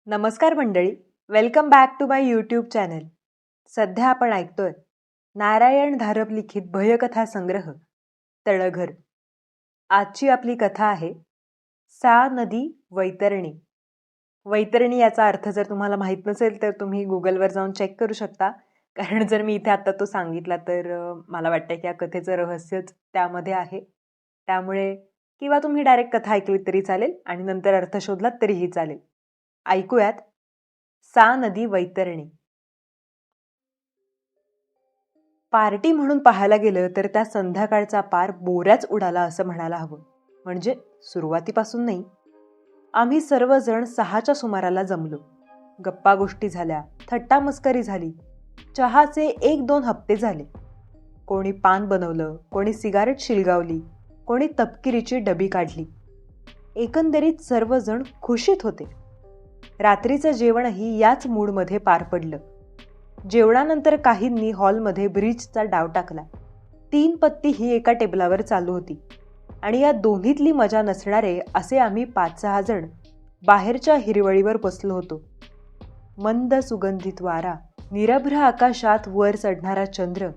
नमस्कार मंडळी, welcome back to my YouTube channel. सध्या आपण ऐकतोय नारायण धारप लिखित भयकथा संग्रह तळघर. आजची आपली कथा आहे सा नदी वैतरणी. वैतरणी याचा अर्थ जर तुम्हाला माहीत नसेल तर तुम्ही गुगलवर जाऊन चेक करू शकता, कारण जर मी इथे आता तो सांगितला तर मला वाटतं की या कथेचं रहस्यच त्यामध्ये आहे. त्यामुळे किंवा तुम्ही डायरेक्ट कथा ऐकली तरी चालेल आणि नंतर अर्थ शोधलात तरीही चालेल. ऐकूयात सा नदी वैतरणी. पार्टी म्हणून पाहायला गेलं तर त्या संध्याकाळचा पार बोऱ्याच उडाला असं म्हणायला हवं. म्हणजे सुरुवातीपासून नाही. आम्ही सर्वजण 6च्या सुमाराला जमलो. गप्पा गोष्टी झाल्या, थट्टा मस्करी झाली. चहाचे 1-2 हप्ते झाले. कोणी पान बनवलं, कोणी सिगारेट शिलगावली, कोणी तपकिरीची डबी काढली. एकंदरीत सर्वजण खुशीत होते. रात्रीचं जेवणही याच मूडमध्ये पार पडलं. जेवणानंतर काहींनी हॉलमध्ये ब्रिजचा डाव टाकला. 3 पत्ती ही एका टेबलावर चालू होती आणि या दोन्हीतली मजा नसणारे असे आम्ही 5-6 जण बाहेरच्या हिरवळीवर बसलो होतो. मंद सुगंधित वारा, निरभ्र आकाशात वर चढणारा चंद्र,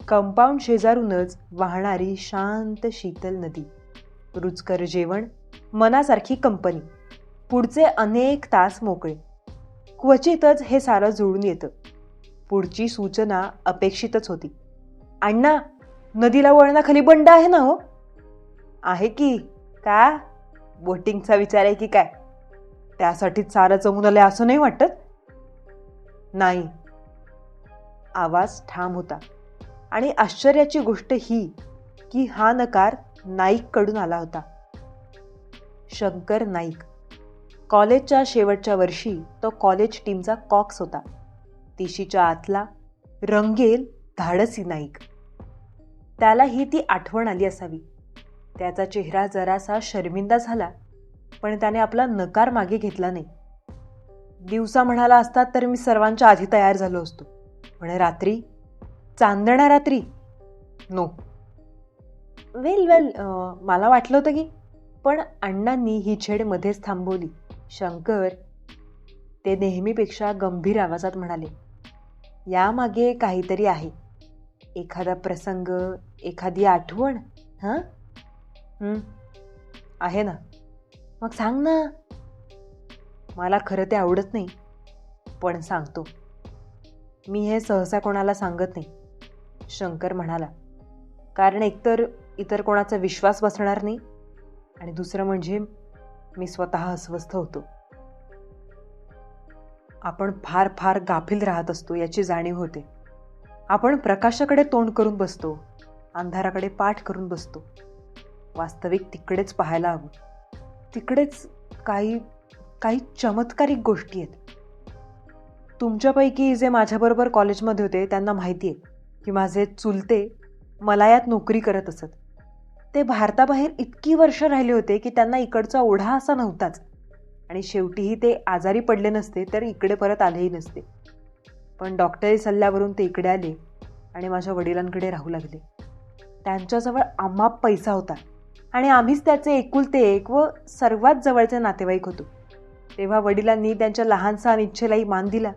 कंपाऊंड शेजारूनच वाहणारी शांत शीतल नदी, रुचकर जेवण, मनासारखी कंपनी. पुढचे अनेक तास मोकळे. क्वचितच हे सारं जुळून येतं. पुढची सूचना अपेक्षितच होती. अण्णा, नदीला वळणाखाली बंड आहे ना हो? आहे की. का? बोटिंगचा विचार आहे की काय? त्यासाठीच सारं जमून आलंय असं नाही वाटत? नाही. आवाज ठाम होता आणि आश्चर्याची गोष्ट ही की हा नकार नाईककडून आला होता. शंकर नाईक. कॉलेजच्या शेवटच्या वर्षी तो कॉलेज टीमचा कॉक्स होता. तिशीच्या आतला रंगेल धाडसी नाईक. त्यालाही ती आठवण आली असावी. त्याचा चेहरा जरासा शर्मिंदा झाला, पण त्याने आपला नकार मागे घेतला नाही. दिवसा म्हणाला असतात तर मी सर्वांच्या आधी तयार झालो असतो, पण रात्री, चांदण्या रात्री, नो. वेल मला वाटलं होतं की, पण अण्णांनी ही छेड मध्येच थांबवली. शंकर, ते नेहमीपेक्षा गंभीर आवाजात म्हणाले, यामागे काहीतरी आहे. एखादा प्रसंग, एखादी आठवण. आहे ना. मग सांग ना. मला खरं ते आवडत नाही, पण सांगतो. मी हे सहसा कोणाला सांगत नाही, शंकर म्हणाला. कारण एकतर इतर कोणाचा विश्वास बसणार नाही आणि दुसरं म्हणजे मी स्वतः अस्वस्थ होतो. आपण फार फार गाफील राहत असतो याची जाणीव होते. आपण प्रकाशाकडे तोंड करून बसतो, अंधाराकडे पाठ करून बसतो. वास्तविक तिकडेच पाहायला हवं. तिकडेच काही चमत्कारिक गोष्टी आहेत. तुमच्यापैकी जे माझ्याबरोबर कॉलेजमध्ये होते त्यांना माहिती आहे की माझे चुलते मलायात नोकरी करत असत. ते भारताबाहेर इतकी वर्ष राहिले होते की त्यांना इकडचा ओढा असा नव्हताच आणि शेवटीही ते आजारी पडले नसते तर इकडे परत आलेही नसते. पण डॉक्टरी सल्ल्यावरून ते इकडे आले आणि माझ्या वडिलांकडे राहू लागले. त्यांच्याजवळ अमाप पैसा होता आणि आम्हीच त्याचे एकुलते एक व सर्वात जवळचे नातेवाईक होतो. तेव्हा वडिलांनी त्यांच्या लहानसहान इच्छेलाही मान दिला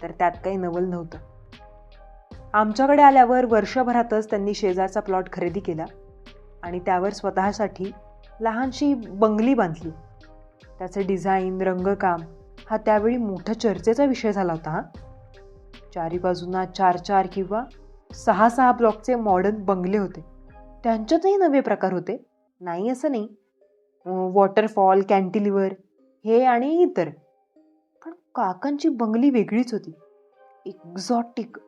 तर त्यात काही नवल नव्हतं. आमच्याकडे आल्यावर वर्षभरातच त्यांनी शेजारचा प्लॉट खरेदी केला आणि त्यावर स्वतःसाठी लहानशी बंगली बांधली. त्याचे डिझाईन, रंगकाम हा त्यावेळी मोठा चर्चेचा विषय झाला होता. चारी बाजूंना 4-4 किंवा 6-6 ब्लॉकचे मॉडर्न बंगले होते. त्यांच्यातही नवे प्रकार होते, नाही असं नाही. वॉटरफॉल, कॅन्टिलिव्हर हे आणि इतर. पण काकांची बंगली वेगळीच होती. एक्झॉटिक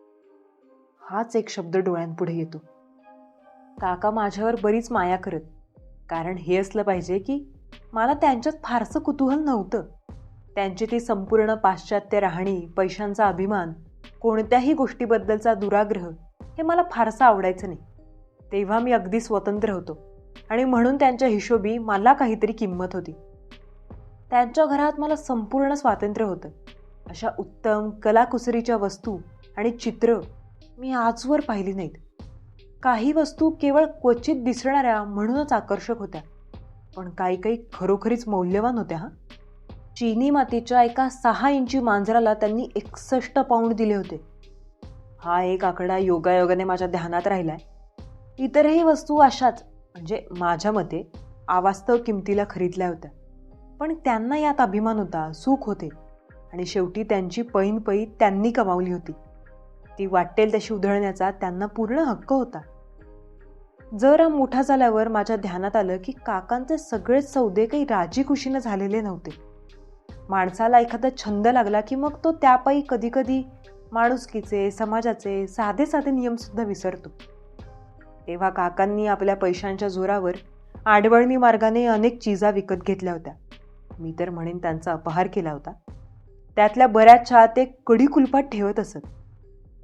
हाच एक शब्द डोळ्यांपुढे येतो. काका माझ्यावर बरीच माया करत, कारण हे असलं पाहिजे की मला त्यांच्यात फारसं कुतूहल नव्हतं. त्यांची ती संपूर्ण पाश्चात्य राहणी, पैशांचा अभिमान, कोणत्याही गोष्टीबद्दलचा दुराग्रह हे मला फारसं आवडायचं नाही. तेव्हा मी अगदी स्वतंत्र होतो आणि म्हणून त्यांच्या हिशोबी मला काहीतरी किंमत होती. त्यांच्या घरात मला संपूर्ण स्वातंत्र्य होतं. अशा उत्तम कलाकुसरीच्या वस्तू आणि चित्र मी आजवर पाहिली नाहीत. काही वस्तू केवळ क्वचित दिसणाऱ्या म्हणूनच आकर्षक होत्या, पण काही खरोखरीच मौल्यवान होत्या. चिनी मातीच्या एका 6 इंची मांजराला त्यांनी 61 पाऊंड दिले होते. हा एक आकडा योगायोगाने माझ्या ध्यानात राहिलाय. इतरही वस्तू अशाच, म्हणजे माझ्या मते अवास्तव किमतीला खरीदल्या होत्या. पण त्यांना यात अभिमान होता, सुख होते आणि शेवटी त्यांची पैनपै त्यांनी कमावली होती. ती वाटेल तशी उधळण्याचा त्यांना पूर्ण हक्क होता. जरा मोठा झाल्यावर माझ्या ध्यानात आलं की काकांचे सगळेच सौदे काही राजीखुशीनं झालेले नव्हते. माणसाला एखादा छंद लागला की मग तो त्यापायी कधीकधी माणुसकीचे, समाजाचे साधे साधे नियमसुद्धा विसरतो. तेव्हा काकांनी आपल्या पैशांच्या जोरावर आडवळणी मार्गाने अनेक चिजा विकत घेतल्या होत्या. मी तर म्हणेन त्यांचा अपहार केला होता. त्यातल्या बऱ्याचशा ते कडी कुलपात ठेवत असत.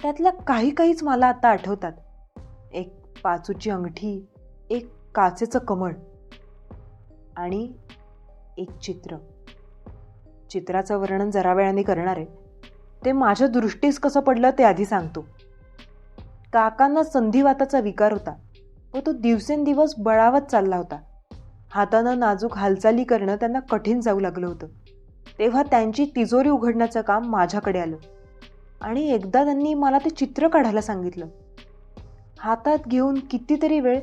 त्यातल्या काहीच मला आता आठवतात. एक पाचूची अंगठी, एक काचेचं कमळ आणि एक चित्र. चित्राचं वर्णन जरा वेळाने करणार आहे. ते माझ्या दृष्टीस कसं पडलं ते आधी सांगतो. काकांना संधिवाताचा विकार होता व तो दिवसेंदिवस बळावत चालला होता. हातानं नाजूक हालचाली करणं त्यांना कठीण जाऊ लागलं होतं. तेव्हा त्यांची तिजोरी उघडण्याचं काम माझ्याकडे आलं आणि एकदा त्यांनी मला ते चित्र काढायला सांगितलं. हातात घेऊन कितीतरी वेळ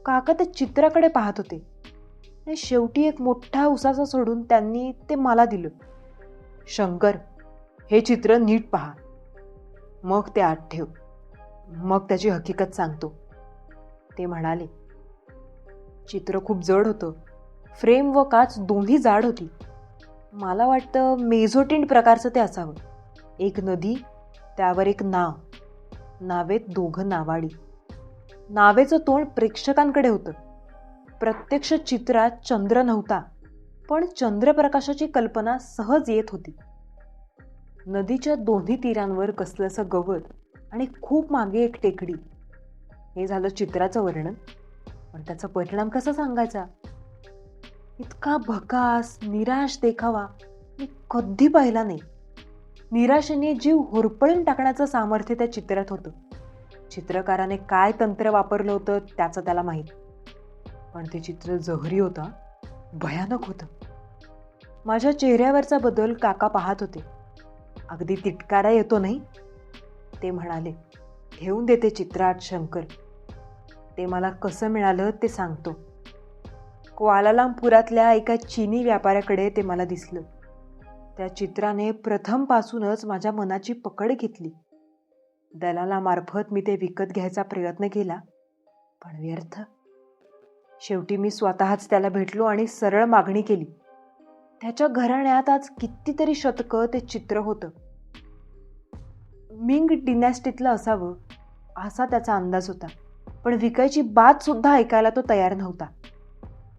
काका त्या चित्राकडे पाहत होते आणि शेवटी एक मोठा उसाचा सोडून त्यांनी ते मला दिलं. शंकर, हे चित्र नीट पहा, मग ते आत ठेव, मग त्याची हकीकत सांगतो, ते म्हणाले. चित्र खूप जड होतं. फ्रेम व काच दोन्ही जाड होती. मला वाटतं मेझोटिंट प्रकारचं ते असावं. एक नदी, त्यावर एक नाव, नावेत 2 नावाडी. नावेचं तोंड प्रेक्षकांकडे होतं. प्रत्यक्ष चित्रात चंद्र नव्हता, पण चंद्रप्रकाशाची कल्पना सहज येत होती. नदीच्या दोन्ही तीरांवर कसलंसं गवत आणि खूप मागे एक टेकडी. हे झालं चित्राचं वर्णन. पण त्याचा परिणाम कसा सांगायचा? इतका भकास निराश देखावा मी कधी पाहिला नाही. निराशेने जीव होरपळून टाकण्याचं सामर्थ्य त्या चित्रात होतं. चित्रकाराने काय तंत्र वापरलं होतं त्याचं त्याला माहीत. पण ते चित्र जहरी होतं, भयानक होतं. माझ्या चेहऱ्यावरचा बदल काका पाहत होते. अगदी तिटकारा येतो नाही, ते म्हणाले. ठेवून देते चित्रात शंकर. ते मला कसं मिळालं ते सांगतो. क्वालालंपुरातल्या एका चिनी व्यापाऱ्याकडे ते मला दिसलं. त्या चित्राने प्रथमपासूनच माझ्या मनाची पकड घेतली. दलालामार्फत मी ते विकत घ्यायचा प्रयत्न केला, पण व्यर्थ. शेवटी मी स्वतःच त्याला भेटलो आणि सरळ मागणी केली. त्याच्या घराण्यात आज कितीतरी शतकं ते चित्र होतं. मिंग डिनॅस्टीतलं असावं असा त्याचा अंदाज होता. पण विकायची बात सुद्धा ऐकायला तो तयार नव्हता.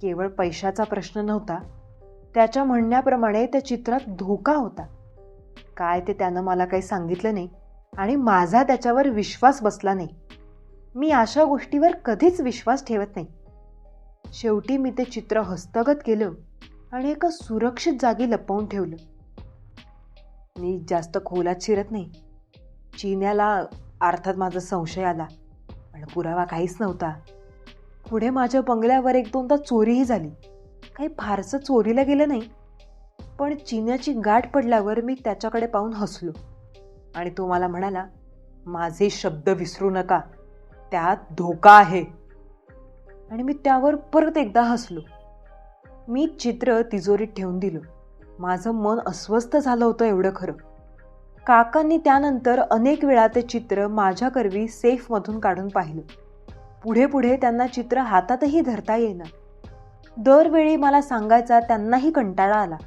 केवळ पैशाचा प्रश्न नव्हता, त्याच्या म्हणण्याप्रमाणे त्या चित्रात धोका होता. काय ते त्यानं मला काही सांगितलं नाही आणि माझा त्याच्यावर विश्वास बसला नाही. मी अशा गोष्टीवर कधीच विश्वास ठेवत नाही. शेवटी मी ते चित्र हस्तगत केलं आणि एका सुरक्षित जागी लपवून ठेवलं. मी जास्त खोलात शिरत नाही. चिन्याला अर्थात माझा संशय आला, पण पुरावा काहीच नव्हता. पुढे माझ्या बंगल्यावर 1-2दा चोरीही झाली. काही फारसं चोरीला गेलं नाही, पण चिन्याची गाठ पडल्यावर मी त्याच्याकडे पाहून हसलो आणि तो मला म्हणाला, माझे शब्द विसरू नका, त्यात धोका आहे. आणि मी त्यावर परत एकदा हसलो. मी चित्र तिजोरीत ठेवून दिलं. माझं मन अस्वस्थ झालं होतं एवढं खरं. काकांनी त्यानंतर अनेक वेळा ते चित्र माझ्याकरवी सेफमधून काढून पाहिलं. पुढे पुढे त्यांना चित्र हातातही धरता येईना. दरवेळी मला सांगायचा त्यांनाही कंटाळा आला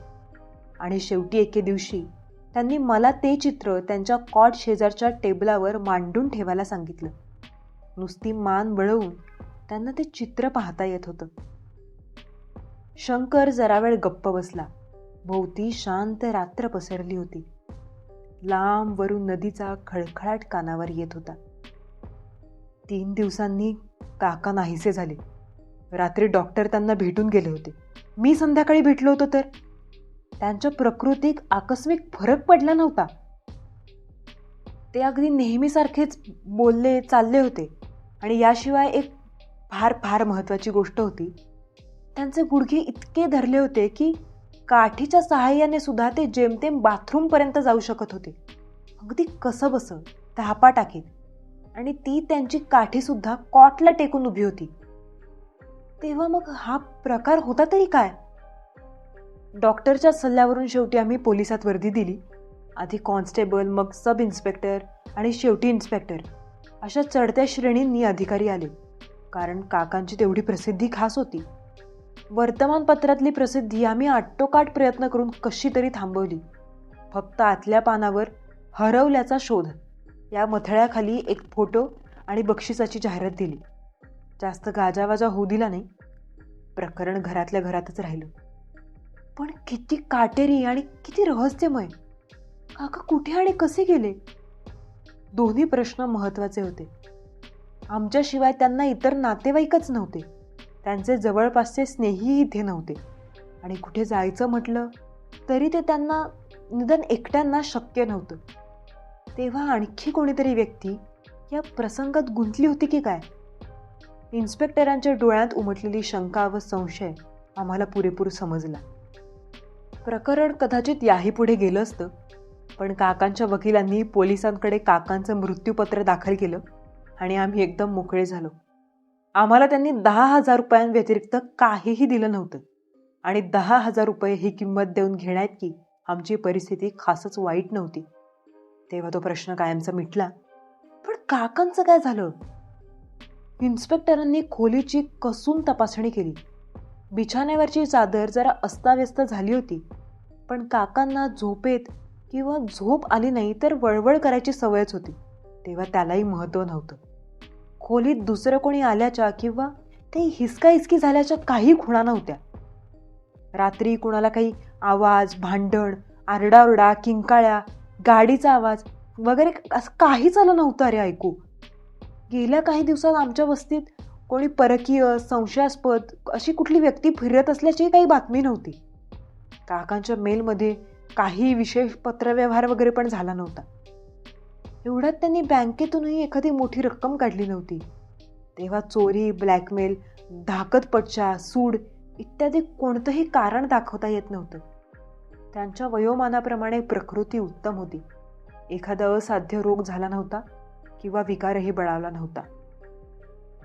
आणि शेवटी एके दिवशी त्यांनी मला ते चित्र त्यांच्या कॉट शेजारच्या टेबलावर मांडून ठेवायला सांगितलं. नुसती मान वळवून त्यांना ते चित्र पाहता येत होतं. शंकर जरा वेळ गप्प बसला. भोवती शांत रात्र पसरली होती. लांब वरून नदीचा खळखळाट कानावर येत होता. 3 दिवसांनी काका नाहीसे झाले. रात्री डॉक्टर त्यांना भेटून गेले होते. मी संध्याकाळी भेटलो होतो तर त्यांच्या प्रकृतीत आकस्मिक फरक पडला नव्हता. ते अगदी नेहमीसारखेच बोलले चालले होते. आणि याशिवाय एक फार फार महत्त्वाची गोष्ट होती. त्यांचे गुडघे इतके धरले होते की काठीच्या सहाय्याने सुद्धा ते जेमतेम बाथरूमपर्यंत जाऊ शकत होते, अगदी कसं बसं धापा टाकीत. आणि ती त्यांची काठी सुद्धा कॉटला टेकून उभी होती. तेव्हा मग हा प्रकार होता तरी काय? डॉक्टरच्या सल्ल्यावरून शेवटी आम्ही पोलिसात वर्दी दिली. आधी कॉन्स्टेबल, मग सब इन्स्पेक्टर आणि शेवटी इन्स्पेक्टर अशा चढत्या श्रेणींनी अधिकारी आले. कारण काकांची तेवढी प्रसिद्धी खास होती. वर्तमानपत्रातली प्रसिद्धी आम्ही आटोकाट प्रयत्न करून कशी तरी थांबवली. फक्त आतल्या पानावर हरवल्याचा शोध या मथळ्याखाली एक फोटो आणि बक्षिसाची जाहिरात दिली. जास्त गाजावाजा होऊ दिला नाही. प्रकरण घरातल्या घरातच राहिलं. पण किती काटेरी आणि किती रहस्यमय. काका कुठे आणि कसे गेले? दोन्ही प्रश्न महत्वाचे होते. आमच्याशिवाय त्यांना इतर नातेवाईकच नव्हते. त्यांचे जवळपासचे स्नेहीही इथे नव्हते. आणि कुठे जायचं म्हटलं तरी ते त्यांना निदान एकट्यांना शक्य नव्हतं. तेव्हा आणखी कोणीतरी व्यक्ती या प्रसंगात गुंतली होती की काय? इन्स्पेक्टरांच्या डोळ्यात उमटलेली शंका व संशय आम्हाला पुरेपूर समजला. प्रकरण कदाचित याही पुढे गेलं असतं, पण काकांच्या वकिलांनी पोलिसांकडे काकांचं मृत्यूपत्र दाखल केलं आणि आम्ही एकदम मोकळे झालो. आम्हाला त्यांनी 10,000 रुपयांव्यतिरिक्त काहीही दिलं नव्हतं. आणि 10,000 रुपये ही किंमत देऊन घेण्याइतकी आमची परिस्थिती खासच वाईट नव्हती. तेव्हा तो प्रश्न कायमचा मिटला. पण काकांचं काय झालं? इन्स्पेक्टरांनी खोलीची कसून तपासणी केली. बिछाण्यावरची चादर जरा अस्ताव्यस्त झाली होती, पण काकांना झोपेत किंवा झोप आली नाही तर वळवळ करायची सवयच होती. तेव्हा त्यालाही महत्त्व नव्हतं. खोलीत दुसरं कोणी आल्याच्या किंवा काही हिसकाहिसकी झाल्याच्या काही खुणा नव्हत्या. रात्री कुणाला काही आवाज, भांडण, आरडाओरडा, किंकाळ्या, गाडीचा आवाज वगैरे असं काहीच आलं नव्हतं अरे ऐकू. गेल्या काही दिवसात आमच्या वस्तीत कोणी परकीय, संशयास्पद अशी कुठली व्यक्ती फिरत असल्याची काही बातमी नव्हती. काकांच्या मेलमध्ये काही विशेष पत्रव्यवहार वगैरे पण झाला नव्हता. एवढ्यात त्यांनी बँकेतूनही एखादी मोठी रक्कम काढली नव्हती. तेव्हा चोरी, ब्लॅकमेल, धाकदपटशा, सूड इत्यादी कोणतंही कारण दाखवता येत नव्हतं. त्यांच्या वयोमानाप्रमाणे प्रकृती उत्तम होती. एखादा असाध्य रोग झाला नव्हता किंवा विकारही बळावला नव्हता.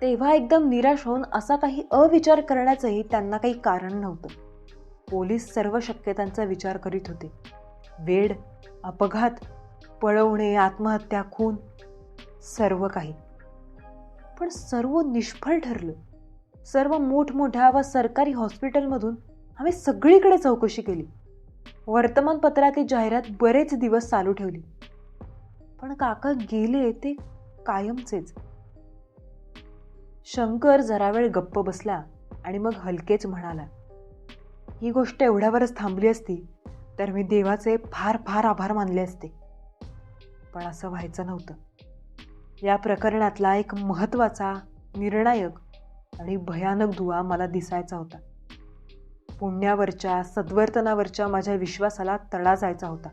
तेव्हा एकदम निराश होऊन असा काही अविचार करण्याचंही त्यांना काही कारण नव्हतं. पोलीस सर्व शक्यतांचा विचार करीत होते. वेड, अपघात, पळवणे, आत्महत्या, खून, सर्व काही. पण सर्व निष्फळ ठरलं. सर्व मोठमोठ्या व सरकारी हॉस्पिटलमधून आम्ही सगळीकडे चौकशी केली. वर्तमानपत्रातली जाहिरात बरेच दिवस चालू ठेवली. पण काका गेले ते कायमचेच. शंकर जरा वेळ गप्प बसला आणि मग हलकेच म्हणाला, ही गोष्ट एवढ्यावरच थांबली असती तर मी देवाचे फार फार आभार मानले असते. पण असं व्हायचं नव्हतं. या प्रकरणातला एक महत्त्वाचा, निर्णायक आणि भयानक दुवा मला दिसायचा होता. पुण्यावरच्या, सद्वर्तनावरच्या माझ्या विश्वासाला तडा जायचा होता.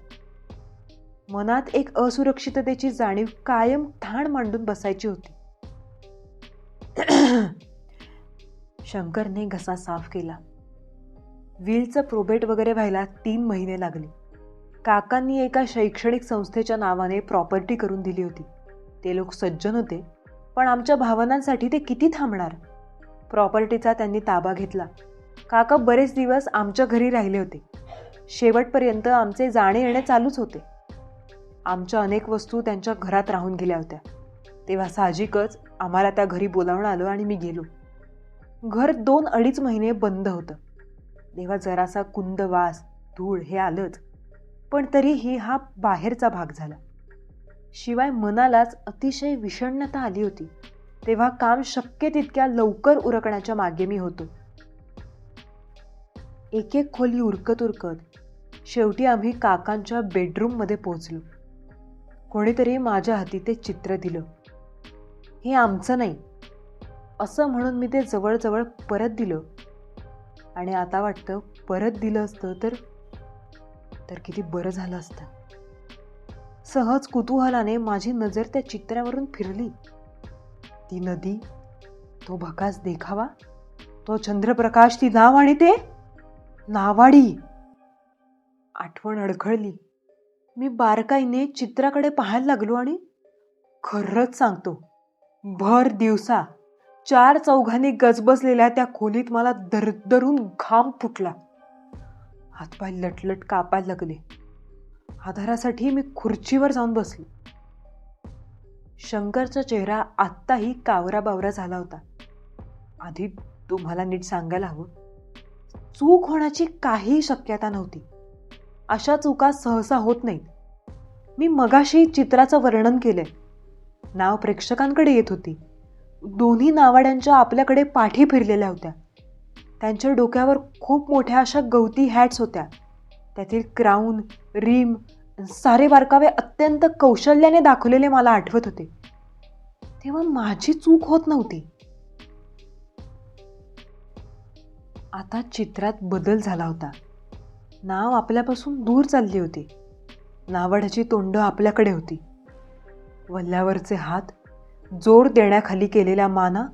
मनात एक असुरक्षिततेची जाणीव कायम ठाण मांडून बसायची होती. शंकरने घसा साफ केला. विलचं प्रोबेट वगैरे व्हायला 3 महिने लागले. काकांनी एका शैक्षणिक संस्थेच्या नावाने प्रॉपर्टी करून दिली होती. ते लोक सज्जन होते, पण आमच्या भावनांसाठी ते किती थांबणार. प्रॉपर्टीचा त्यांनी ताबा घेतला. काका बरेच दिवस आमच्या घरी राहिले होते. शेवटपर्यंत आमचे जाणे येणे चालूच होते. आमच्या अनेक वस्तू त्यांच्या घरात राहून गेल्या होत्या. तेव्हा साहजिकच आम्हाला त्या घरी बोलावणं आलं आणि मी गेलो. घर 2-2.5 महिने बंद होतं. तेव्हा जरासा कुंद वास, धूळ हे आलंच, पण तरीही हा बाहेरचा भाग झाला. शिवाय मनालाच अतिशय विषण्णता आली होती. तेव्हा काम शक्य तितक्या लवकर उरकण्याच्या मागे मी होतो. एक एक खोली उरकत शेवटी आम्ही काकांच्या बेडरूममध्ये पोहोचलो. कोणीतरी माझ्या हाती ते चित्र दिलं. हे आमचं नाही असं म्हणून मी ते जवळजवळ परत दिलं. आणि आता वाटतं परत दिलं असतं तर किती बरं झालं असतं. सहज कुतूहलाने माझी नजर त्या चित्रावरून फिरली. ती नदी, तो भकास देखावा, तो चंद्रप्रकाश, ती नाव आणि ते नावाडी. आठवण अडखळली. मी बारकाईने चित्राकडे पाहायला लागलो आणि खरंच सांगतो, भर दिवसा 4 चौघांनी गजबजलेल्या त्या खोलीत मला दरदरून घाम फुटला. हातपाय लटलट कापायला लागले. आधारासाठी मी खुर्चीवर जाऊन बसलो. शंकरचा चेहरा आत्ताही कावराबावरा झाला होता. आधी तुम्हाला नीट सांगायला हवं, चूक होण्याची काही शक्यता नव्हती. अशा चुका सहसा होत नाहीत. मी मगाशी चित्राचं वर्णन केलंय. नाव प्रेक्षकांकडे येत होती. दोन्ही नावाड्यांच्या आपल्याकडे पाठी फिरलेल्या होत्या. त्यांच्या डोक्यावर खूप मोठ्या अशा गवती हॅट्स होत्या. त्यातील क्राऊन, रीम, सारे बारकावे अत्यंत कौशल्याने दाखवलेले मला आठवत होते. तेव्हा माझी चूक होत नव्हती. आता चित्रात बदल झाला होता. नाव आपल्यापासून दूर चालली होती. नावाड्याची तोंड आपल्याकडे होती. वल्ल्यावरचे हात, जोर देण्याखाली केलेल्या माना,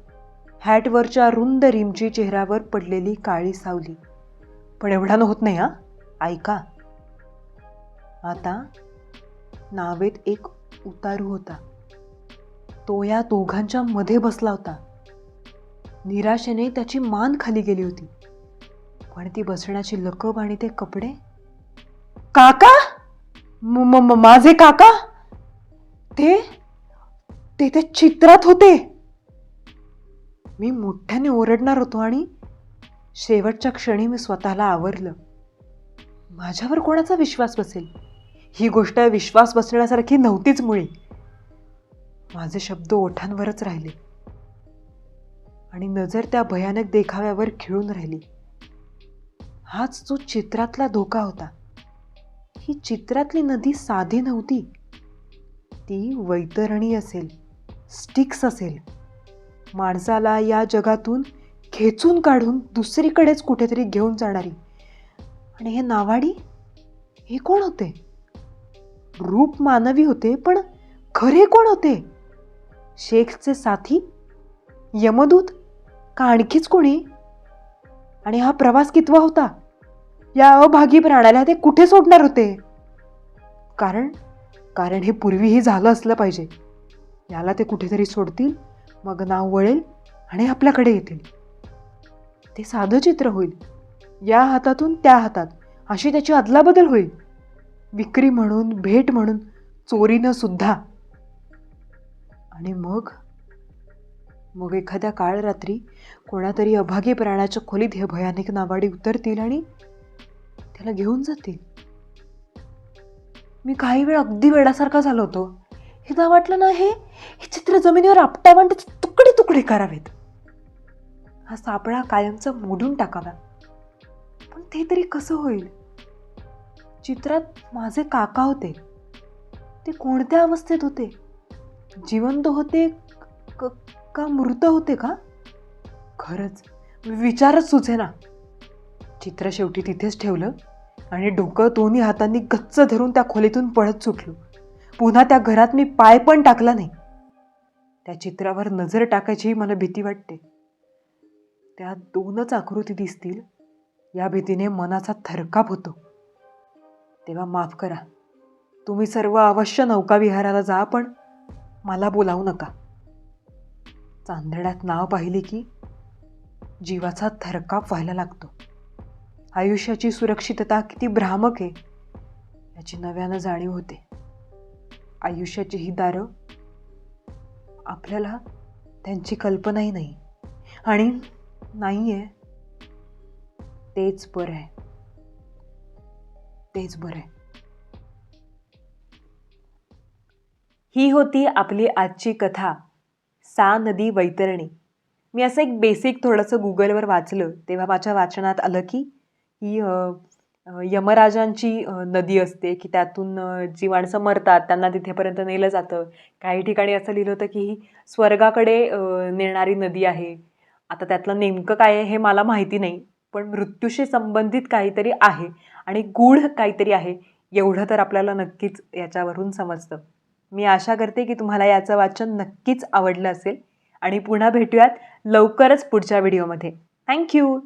हॅटवरच्या रुंद रिमची चेहऱ्यावर पडलेली काळी सावली. पण एवढा होत नाही हा, ऐका. आता नावेत एक उतारू होता. तो या दोघांच्या मध्ये बसला होता. निराशेने त्याची मान खाली गेली होती. पण ती बसण्याची लकब आणि ते कपडे. काका, माझे काका, ते ते त्या चित्रात होते. मी मोठ्याने ओरडणार होतो आणि शेवटच्या क्षणी मी स्वतःला आवरलं. माझ्यावर कोणाचा विश्वास बसेल? ही गोष्ट विश्वास बसण्यासारखी नव्हतीच मुळी. माझे शब्द ओठांवरच राहिले आणि नजर त्या भयानक देखाव्यावर खिळून राहिली. हाच जो चित्रातला धोका होता. ही चित्रातली नदी साधी नव्हती. ती वैतरणी असेल, स्टिक्स असेल. माणसाला या जगातून खेचून काढून दुसरीकडेच कुठेतरी घेऊन जाणारी. आणि हे नावाडी, हे कोण होते? रूप मानवी होते, पण खरे कोण होते? शेखचे साथी, यमदूत का आणखीच कोणी? आणि हा प्रवास कितवा होता? या अभागी प्राण्याला ते कुठे सोडणार होते? कारण हे पूर्वीही झालं असलं पाहिजे. याला ते कुठेतरी सोडतील, मग नाव वळेल आणि आपल्याकडे येतील. ते साधं चित्र होईल. या हातातून त्या हातात अशी त्याची अदलाबदल होईल. विक्री म्हणून, भेट म्हणून, चोरीनं सुद्धा. आणि मग एखाद्या काळ रात्री कोणातरी अभागी प्राण्याच्या खोलीत हे भयानक नावाडी उतरतील आणि त्याला घेऊन जातील. मी काही वेळ अगदी वेडासारखा झालो होतो. एकदा वाटलं ना, हे चित्र जमिनीवर आपटावं आणि त्याचे तुकडे तुकडे करावेत. हा सापळा कायमचा मोडून टाकावा. पण ते तरी कसं होईल? चित्रात माझे काका होते. ते कोणत्या अवस्थेत होते? जिवंत होते का मृत होते का? खरंच विचारच सुचेना. चित्र शेवटी तिथेच ठेवलं आणि डोकं दोन्ही हातांनी गच्च धरून त्या खोलीतून पळत सुटलो. पुन्हा त्या घरात मी पाय पण टाकला नाही. त्या चित्रावर नजर टाकायची मला भीती वाटते. त्या 2च आकृती दिसतील या भीतीने मनाचा थरकाप होतो. तेव्हा माफ करा. तुम्ही सर्व अवश्य नौकाविहाराला जा, पण मला बोलावू नका. चांदण्यात नाव पाहिली की जीवाचा थरकाप व्हायला लागतो. आयुष्याची सुरक्षितता किती भ्रामक आहे याची नव्यानं जाणीव होते. आयुष्याची ही दारं, आपल्याला त्यांची कल्पनाही नाही. आणि नाहीये तेच बरं आहे. तेच बरं आहे. ही होती आपली आजची कथा, सा नदी वैतरणी. मी असं एक बेसिक थोडंसं गुगलवर वाचलं तेव्हा माझ्या वाचनात आलं की ही यमराजांची नदी असते, की त्यातून जी माणसं मरतात त्यांना तिथेपर्यंत नेलं जातं. काही ठिकाणी असं लिहिलं होतं की ही स्वर्गाकडे नेणारी नदी आहे. आता त्यातलं नेमकं काय आहे हे मला माहिती नाही, पण मृत्यूशी संबंधित काहीतरी आहे आणि गूढ काहीतरी आहे एवढं तर आपल्याला नक्कीच याच्यावरून समजतं. मी आशा करते की तुम्हाला याचं वाचन नक्कीच आवडलं असेल आणि पुन्हा भेटूयात लवकरच पुढच्या व्हिडिओमध्ये. थँक्यू.